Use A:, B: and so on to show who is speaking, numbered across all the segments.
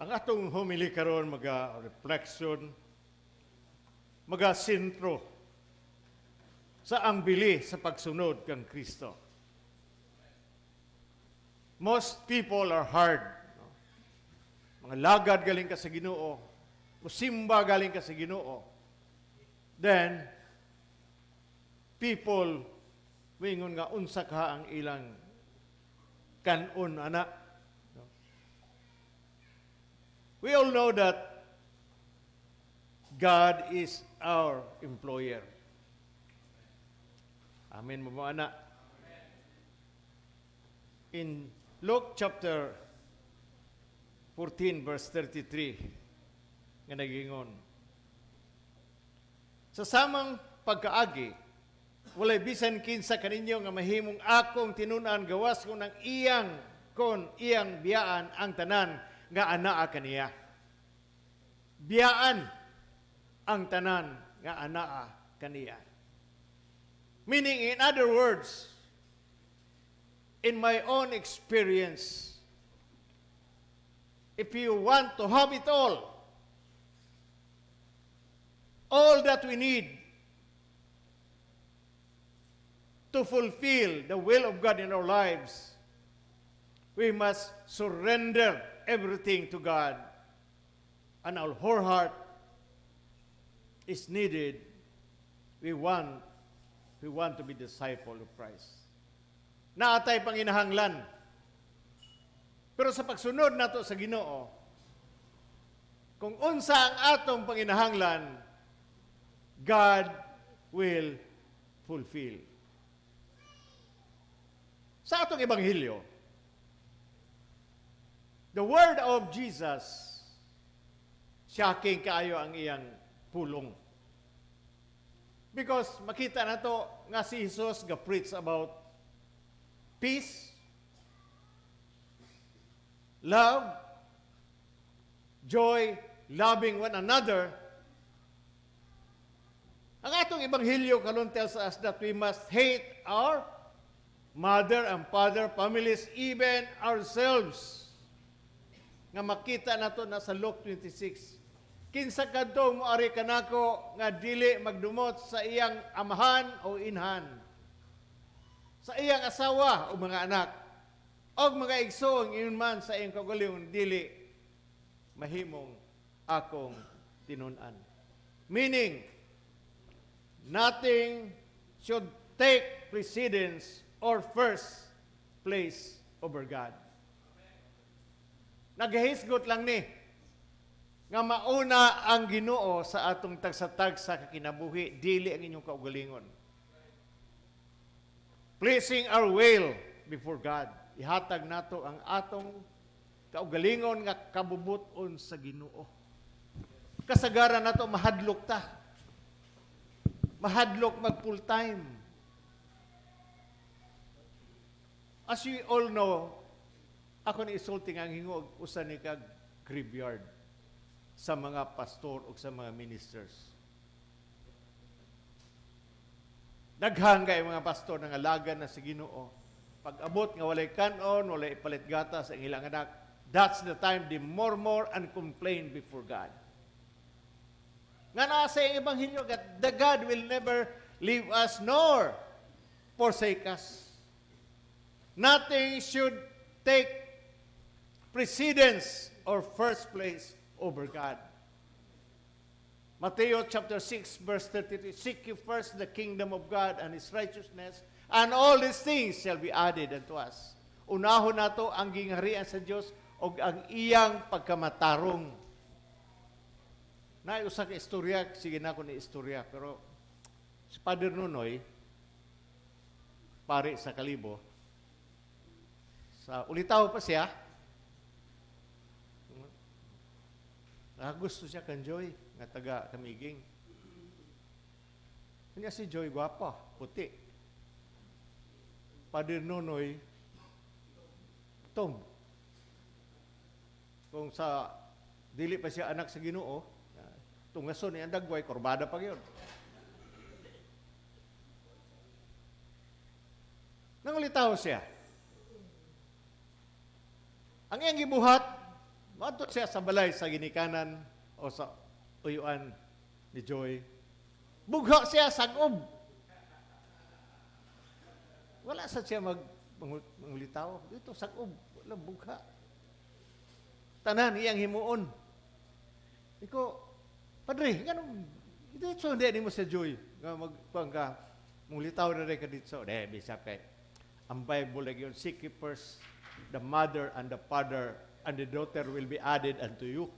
A: Ang atong homily karon reflection, sentro sa ang bili sa pagsunod kang Kristo. Most people are hard. No? Mga lagad galing ka sa Ginoo, musimba galing ka sa Ginoo. Then, people, wingon nga unsa ka ang ilang kanon ana. No? We all know that God is our employer. Amen mo ana. In Luke chapter 14 verse 33 nga nagingon, sa samang pagkaagi, walay bisan kinsa kaninyo nga mahimong akong tinunan gawas ko ng iyang biyaan ang tanan nga anaa kaniya. Biyaan ang tanan nga anaa kaniya. Meaning, in other words, in my own experience, if you want to have it all that we need to fulfill the will of God in our lives, we must surrender everything to God, and our whole heart is needed. We want to be disciple of Christ. Naatay panginahanglan. Pero sa pagsunod nato sa Ginoo, kung unsa ang atong panginahanglan, God will fulfill. Sa atong ebanghelyo, the word of Jesus, shocking kaayo ang iyang pulong. Because makita nato nga si Jesus ga-preach about peace, love, joy, loving one another. Ang atong ebanghelyo karon tells us that we must hate our mother and father, families, even ourselves. Nga makita nato na sa Luke 26. Kinsa kadtong moari kanako nga dili magdumot sa iyang amahan o inhan, sa iyang asawa o mga anak, o mga igsoong iyon man sa iyang kaugalingon, dili mahimong akong tinunan. Meaning, nothing should take precedence or first place over God. Naghisgot lang ni, nga mauna ang Ginoo sa atong tagsa-tagsa kakinabuhi, dili ang inyong kaugalingon. Placing our will before God. Ihatag nato ang atong kaugalingon nga kabubuton sa Ginoo. Kasagaran nato mahadlok ta. Mahadlok mag full time. As you all know, ako ni isulti nga hingog usa ni kag graveyard sa mga pastor o sa mga ministers. Naghangay mga pastor ng alagan na sa Ginoo. Pag abot nga walay kanon, walay ipalit gata sa ilang anak, that's the time they murmur and complain before God. Nga nasa yung ebanghelyo, the God will never leave us nor forsake us. Nothing should take precedence or first place over God. Matthew chapter 6 verse 33, seek ye first the kingdom of God and His righteousness, and all these things shall be added unto us. Unahon nato ang gingharian sa Dios o ang iyang pagkamatarong. Na usa ka istorya, sige na ako ni istorya, pero si Father Nunoy, pare sa Kalibo, sa ulitaw pa siya, gusto siya kan Joy, nga taga Kamiging. Kanya si Joy, gwapa, puti. Father Nunoy, Tom. Kung sa dili pa siya anak sa Ginoo, tungason niya dagway, korbada pa yun. Nangulitaw siya. Ang iyang gibuhat, Mato siya sa balay sa ginikanan o sa uyuan ni Joy. Bugha siya sagob. Wala sa siya mangulitaw. Dito sagob, wala bugha. Tanan iyang himuon. Iko, padre, ganun, dito hindi mo sa Joy. Magkuhan ka, mangulitaw na rin ka dito. Bisa kay, ang Bible like yun, seek ye first the mother and the father and the daughter will be added unto you.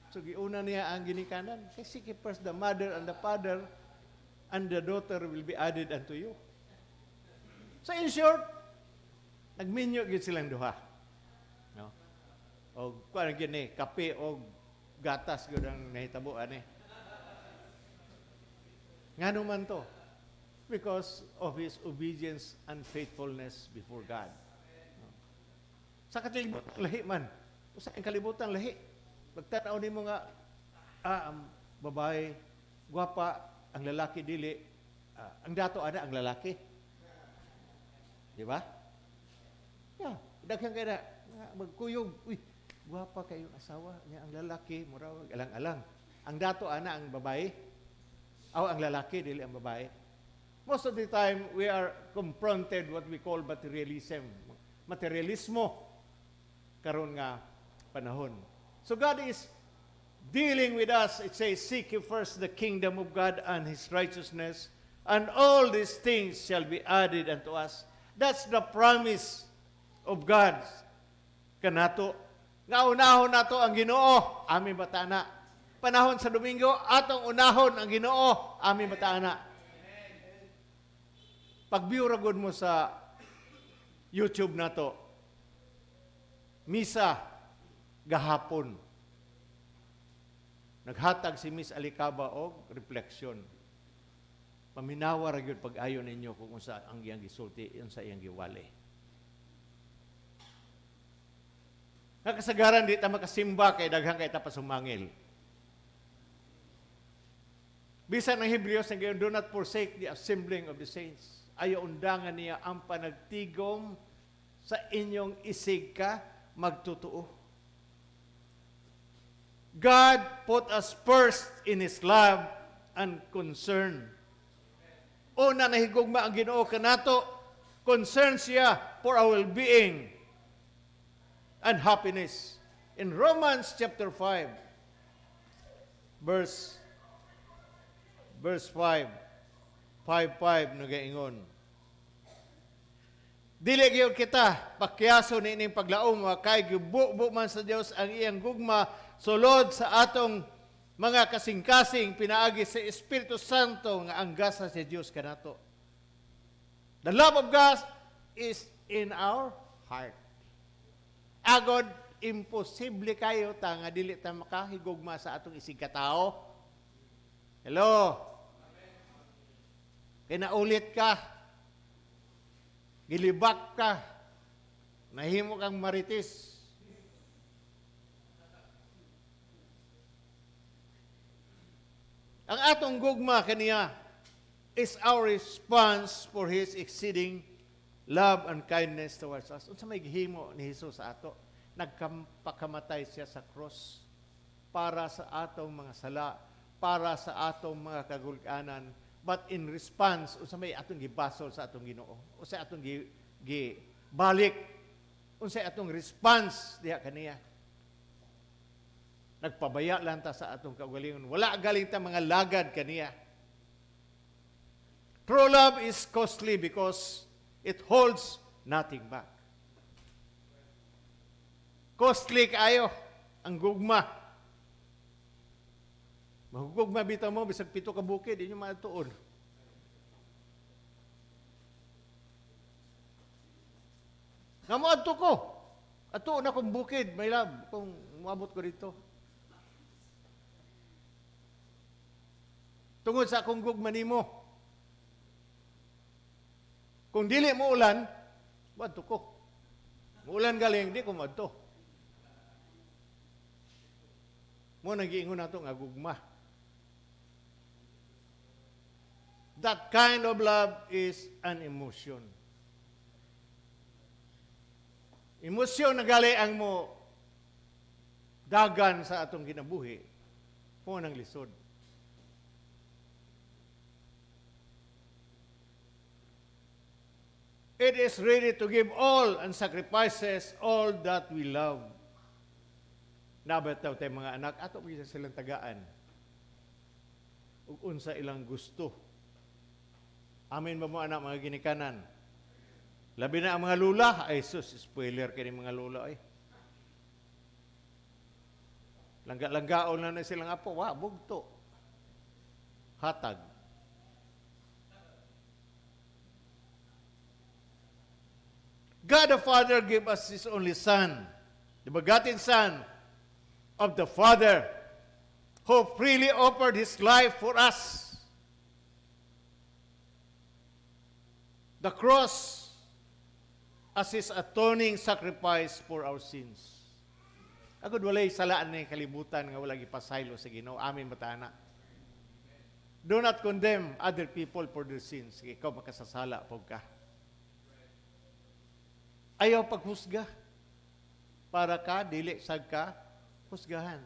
A: So, giuna niya ang ginikanan. Seek ye first the mother and the father and the daughter will be added unto you. So, in short, nagminyo gid silang duha. No? O, kuan gini, kape o gatas gud ang nahitabuan eh. Ngano man to? Because of his obedience and faithfulness before God. No? Sa kalibutan lahi man. Sa kalibutan lahi. Pagtanaw ni mo nga, ang babae, gwapa, ang lalaki dili, ang dato ana ang lalaki. Di ba? Yeah, daghang kay na magkuyog, uy, gwapa kayong asawa niya ang lalaki, murawag alang-alang. Ang dato ana ang babae, o ang lalaki dili ang babae. Most of the time we are confronted what we call materialismo karon nga panahon. So God is dealing with us. It says, seek ye first the kingdom of God and His righteousness, and all these things shall be added unto us. That's the promise of God kanato. Nga unahon nato ang Ginoo, aming batana. Panahon sa Domingo, atong unahon ang Ginoo, aming batana. Pagbiuragod mo sa YouTube nato, misa gahapon. Naghatag si Miss Alicaba og refleksyon. Paminawa ra gyud pag-ayo ninyo kung unsa ang iyang gisulti, unsa iyang giwali. Nakasagaran di ta makasimba kay daghang kay ta pasumangil. Bisan ang Hebreos nga do not forsake the assembling of the saints. Ayo undangan niya ang panagtigom sa inyong isig ka magtutuo. God put us first in His love and concern. Una na higugma ang Ginoo kanato, concern siya for our well-being and happiness. In Romans chapter 5, verse 5, 5:5 nagaingon. Dili gyud kita pakyaso niining paglaom wa kay gibubo man sa Dios ang iyang gugma sulod sa atong mga kasing-kasing pinaagi sa Espiritu Santo nga ang gasa sa Dios kanato. The love of God is in our heart. Agod imposible kayo ta nga dili ta makahigugma sa atong isig katao. Hello. Kinaulit ka. Gilibak ka. Nahimo kang maritis. Ang atong gugma kaniya is our response for His exceeding love and kindness towards us. Unsa may gihimo ni Hesus sa ato? Nagpakamatay siya sa cross para sa atong mga sala, para sa atong mga kagulkanan. But in response, unsa may atong gibasol sa atong Ginoo? Unsa atong gibalik? Unsa atong response diha kaniya? Nagpabaya lang ta sa atong kaugalingon. Wala galing ta mga lagad kaniya. True love is costly because it holds nothing back. Costly kayo ang gugma. Mahugugma bitaw mo, bisag 7 ka bukid, inyo matuon. Nga mo adto ko. Ato na kong bukid, my love, kung muabot ko dito. Tungod sa akong gugma nimo. Kung dili mo ulan, madto ko. Muulan galing, di ko madto. Mo nag-iingon nato nga gugma. That kind of love is an emotion. emosyon na gali ang mo dagan sa atong kinabuhi, mo nang lisod. It is ready to give all and sacrifices all that we love. Nabataw tayo mga anak, ato mo silang tagaan. Ug unsa ilang gusto. Amin ba mo anak mga ginikanan? Labi na ang mga lula, ay sus, spoiler kini mga lula ay. Langga-langgaon na silang apo, wa, bugto. Hatag. God the Father gave us His only Son, the begotten Son of the Father, who freely offered His life for us. The cross as His atoning sacrifice for our sins. Agud walay salaan ni kalibutan nga wala gipasaylo sa Ginoo. Amin batana. Do not condemn other people for their sins. Ikaw makasasala pag ka. Ayaw paghusga. Para ka, dili sag ka, husgahan.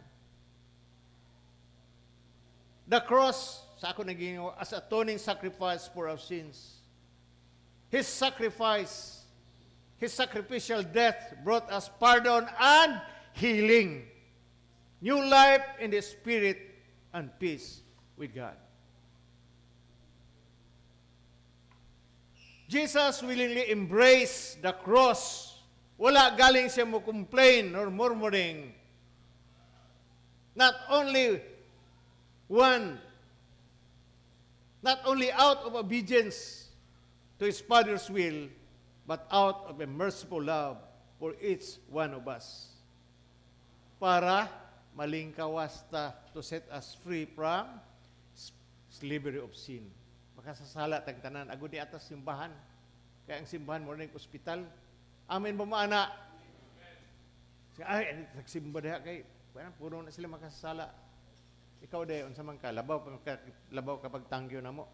A: The cross, sa ako naging as atoning sacrifice for our sins. His sacrifice, His sacrificial death brought us pardon and healing. New life in the Spirit and peace with God. Jesus willingly embraced the cross. Wala galing siya mo complain or murmuring. Not only out of obedience to His Father's will, but out of a merciful love for each one of us. Para malingkawasta to set us free from slavery of sin. Makasasala tag tanan agud di atas simbahan. Kaya ang simbahan mo ning ospital. Amen ba maana? Ay, nagsimba diha kay puro na sila makasasala. Ikaw day unsa man ka labaw kapag tangyo na mo.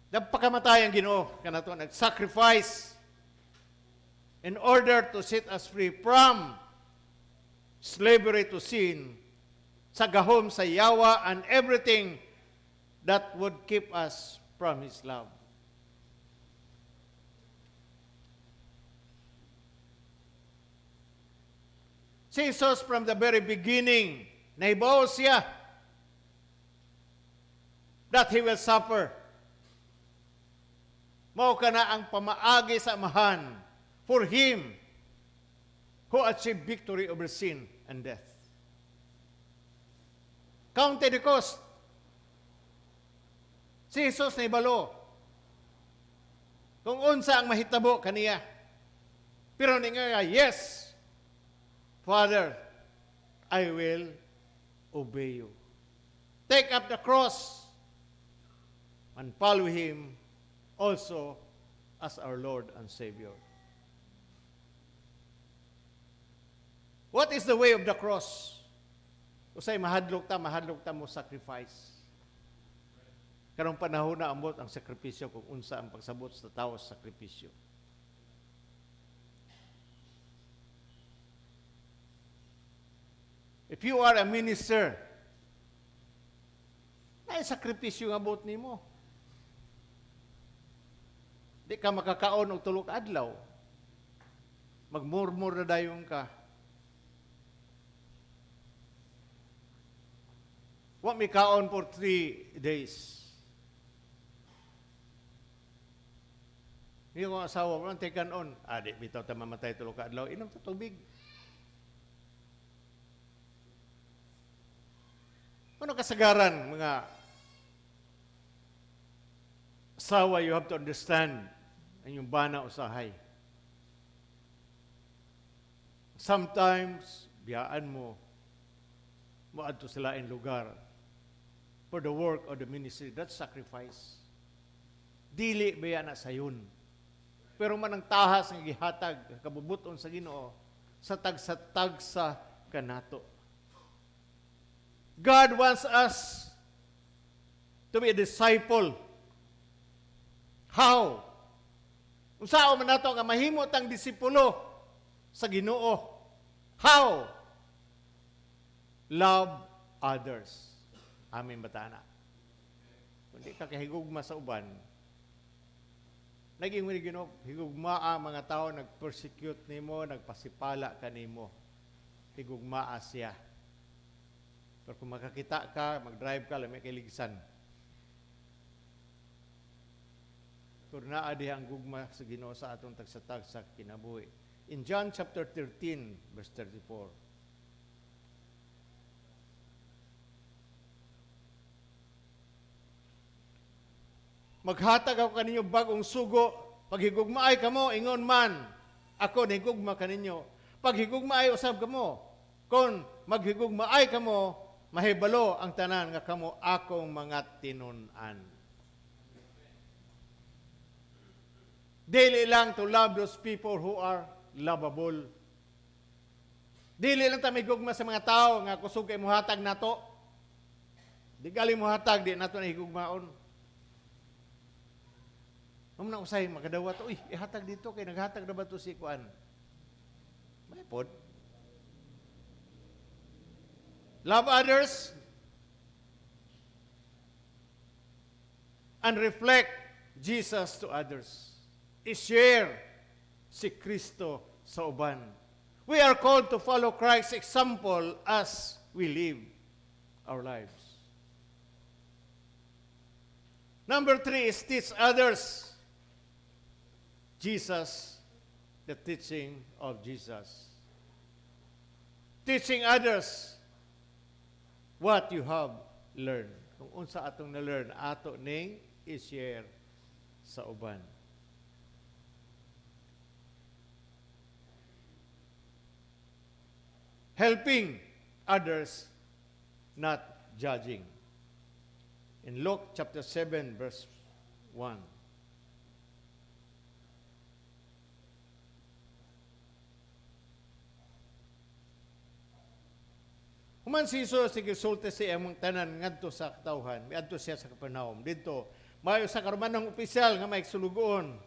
A: Nagpakamatay ang Ginoo kanato nag-sacrifice in order to set us free from slavery to sin, sa gahom sa yawa, and everything that would keep us from His love. Jesus from the very beginning, nahibaw siya that He will suffer. Mao kana ang pamaagi sa amahan for Him who achieved victory over sin and death. Counted the cost. Si Jesus na ibalo. Kung unsa ang mahitabo kaniya. Pero ninga, yes, Father, I will obey you. Take up the cross and follow Him also as our Lord and Savior. What is the way of the cross? Usay mahadlok ta mo sacrifice. Karong panahon na ambot ang sakripisyo kung unsa ang pagsabot sa tao sa sakripisyo. If you are a minister, ay sakripisyo nga abot nimo. Di ka makakaon og tulok adlaw. Magmurmur na dayon ka. Wa mi kaon for 3 days. Yung asawa mo, taken on. Di bitaw ta mamatay tulog ka adlaw. Inom ta tubig. Ano kasagaran, mga asawa, you have to understand ang yung bana usahay. Sometimes, biyaan mo, moadto sila in lugar for the work of the ministry. That's sacrifice. Dili baya na sayon. Pero man ang tahas ng gihatag, kabubuton sa Ginoo, sa tagsa kanato. God wants us to be a disciple How? Unsaon man nato nga mahimo tang disipulo sa Ginoo? How? Love others. Amin batana. Kung di ka kahigugma sa uban, naging Ginoo, higugmaa mga tao nag-persecute nimo, nagpasipala kanimo. Higugmaa siya. Pero kung makakita ka, mag-drive ka, lamay kailigsan. Turnaa di ang gugma sa Ginoo sa atong tagsatag sa kinabuhi. In John chapter 13, verse 34. Maghatag ako kaninyo bagong sugo, paghigugmaay kamo, ingon man, ako nahigugma kaninyo. Paghigugmaay usab kamo, kung maghigugmaay kamo, mahibalo ang tanan nga kamo akong mga tinun-an. Dili lang to love those people who are lovable. Dili lang ta migugma sa mga tao nga kusog kay muhatag nato. Di gali muhatag, di nato na higugmaon. Mamo na usay makadawat, uy, ihatag dito kay naghatag na ba to si kuan? May pod. Love others and reflect Jesus to others. I-share si Kristo sa uban. We are called to follow Christ's example as we live our lives. Number 3 is teach others Jesus, the teaching of Jesus. Teaching others what you have learned. Kung unsa atong na-learn, ato ning i-share sa uban. Helping others, not judging. In Luke chapter 7, verse 1. Human si Jesus, nagsulti siya among tanan ngadto sa katawhan, miadto siya sa Capernaum. Dito, mayo sa karumanang opisyal nga may sulugoon,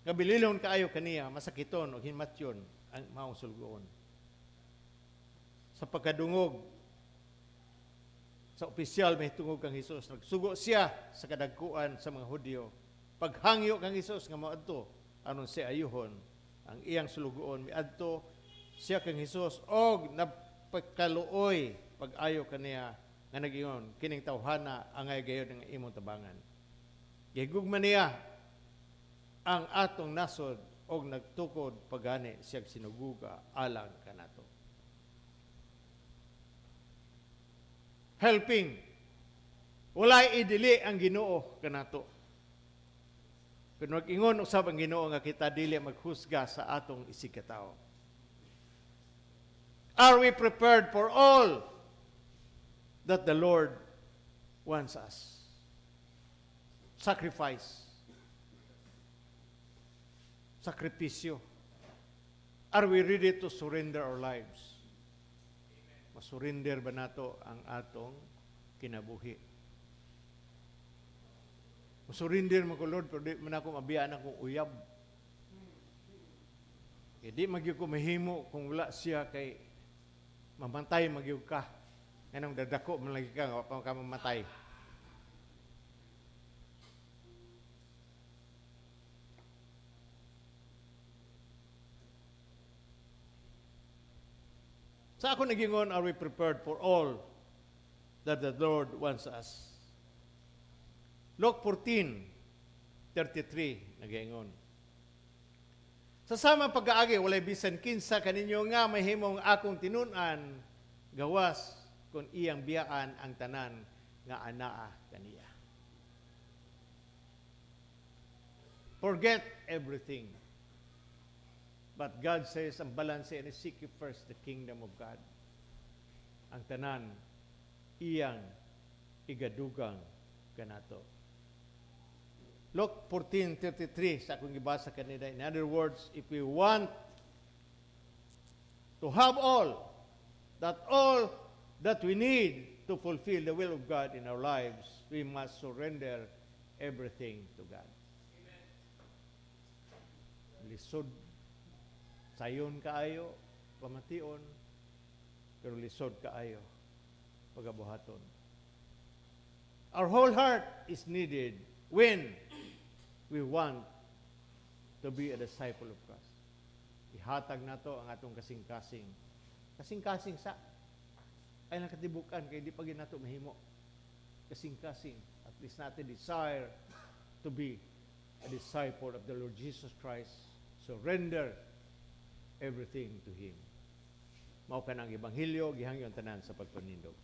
A: nga bililon kaayo kaniya, masakiton o hinmatyon ang maong sulugoon. Sa pagkadungog sa opisyal may tungog kang Hesus. Nagsugo siya sa kadagkuan sa mga Hudyo. Paghangyo kang Hesus nga moadto anon siya ayuhon ang iyang sulugoon miadto siya kang Hesus og napagkaluoy pag-ayo kaniya nga nagingon kining tawhana angay gayon nga imong tabangan. Gihigugma niya ang atong nasod og nagtukod pagani siya sinuguga alang kanato. Helping. Walay idili ang Ginoo kanato. Pero nag-ingon usab ang Ginoo nga kita dili maghusga sa atong isikatawo. Are we prepared for all that the Lord wants us? Sacrifice. Sakripisyo. Are we ready to surrender our lives? Masurrender ba nato ang atong kinabuhi? Masurrender mo ko, Lord, pero di man ako mabiyaan akong uyab. E di magyug ko mahimo kung wala siya kay mamantay magyug ka. Ganong dadako man lagi ka, nga ka mamatay. Sa ako nagingon, are we prepared for all that the Lord wants us? Luke 14:33 nagingon. Sa samang pag-aagi, walay bisan kinsa kaninyo nga mahimong akong tinun-an, gawas kung iyang biyaan ang tanan nga anaa kaniya. Forget everything. But God says, ang balanse and seek you first the kingdom of God. Ang tanan, iyang igadugang kanato. Luke 14:33, sa akong gibasa kanina. In other words, if we want to have all that we need to fulfill the will of God in our lives, we must surrender everything to God. lisod, sayon kaayo, pamation, pero lisod kaayo, pagabuhaton. Our whole heart is needed when we want to be a disciple of Christ. Ihatag nato ang atong kasing-kasing. Kasing-kasing sa ay nakatibukan kay di pa gyud nato mahimo. Kasing-kasing, at least natin desire to be a disciple of the Lord Jesus Christ. Surrender everything to Him. Mao ka ng ebanghelyo gihangyon tanan sa pagpanindog.